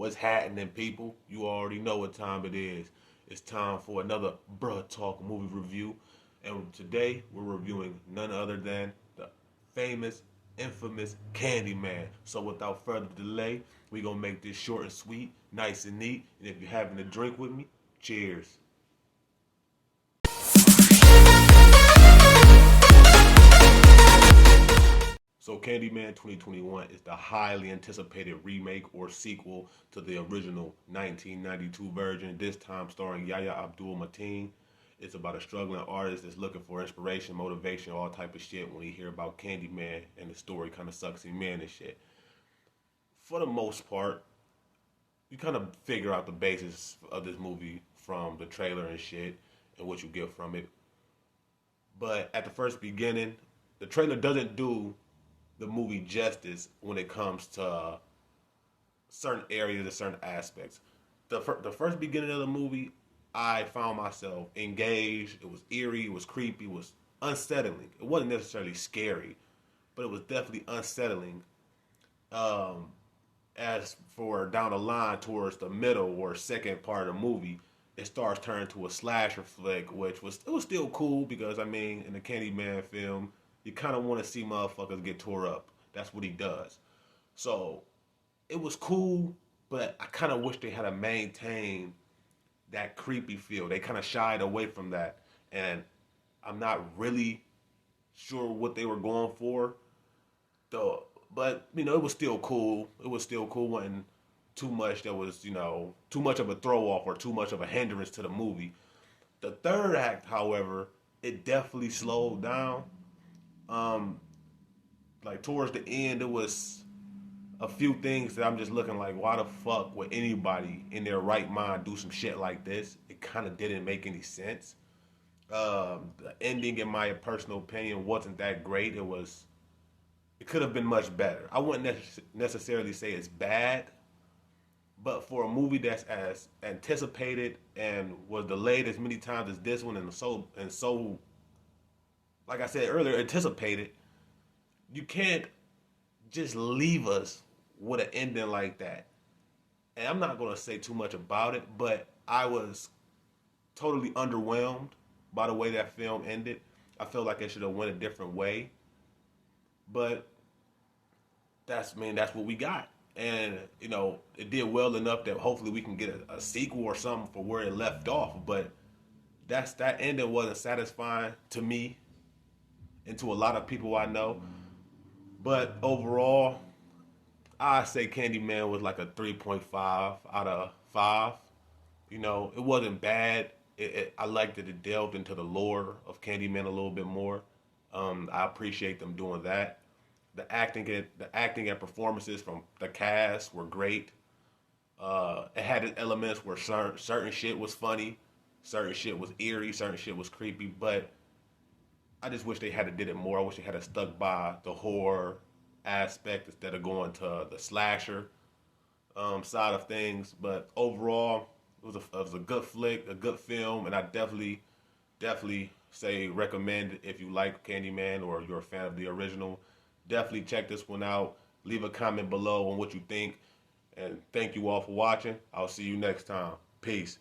What's happening, people? You already know what time it is. It's time for another Bruh Talk movie review. And today we're reviewing none other than the famous, infamous Candyman. So without further delay, we're going to make this short and sweet, nice and neat. And if you're having a drink with me, cheers. So Candyman 2021 is the highly anticipated remake or sequel to the original 1992 version, this time starring Yahya Abdul-Mateen. It's about a struggling artist that's looking for inspiration, motivation, all type of shit when he hear about Candyman and the story kind of sucks him in and shit. For the most part, you kind of figure out the basis of this movie from the trailer and shit and what you get from it. But at the first beginning, the trailer doesn't do the movie justice when it comes to certain areas and certain aspects. The first beginning of the movie, I found myself engaged. It was eerie. It was creepy. It was unsettling. It wasn't necessarily scary, but it was definitely unsettling. Um, as for down the line towards the middle or second part of the movie, it starts turning to a slasher flick, which was still cool because I mean, in the Candyman film, you kind of want to see motherfuckers get tore up. That's what he does. So it was cool, but I kind of wish they had to maintain that creepy feel. They kind of shied away from that, and I'm not really sure what they were going for. Though, but it was still cool. It was still cool. Wasn't too much that was too much of a throw off or too much of a hindrance to the movie. The third act, however, it definitely slowed down. Um, like towards the end, it was a few things that I'm just looking like, why the fuck would anybody in their right mind do some shit like this? It kind of didn't make any sense. The ending, in my personal opinion, wasn't that great. It could have been much better. I wouldn't necessarily say it's bad, but for a movie that's as anticipated and was delayed as many times as this one, and so, like I said earlier, anticipated, you can't just leave us with an ending like that. And I'm not gonna say too much about it, but I was totally underwhelmed by the way that film ended. I feel like it should have went a different way, but that's what we got. And it did well enough that hopefully we can get a sequel or something for where it left off. But that ending wasn't satisfying to me and to a lot of people I know. But overall, I say Candyman was like a 3.5 out of 5. It wasn't bad. I liked that it delved into the lore of Candyman a little bit more. I appreciate them doing that. The acting and performances from the cast were great. It had its elements where certain shit was funny, certain shit was eerie, certain shit was creepy, but I just wish they had did it more. I wish they had stuck by the horror aspect instead of going to the slasher side of things. But overall, it was a good flick, a good film, and I definitely say recommend it if you like Candyman or you're a fan of the original. Definitely check this one out. Leave a comment below on what you think, and thank you all for watching. I'll see you next time. Peace.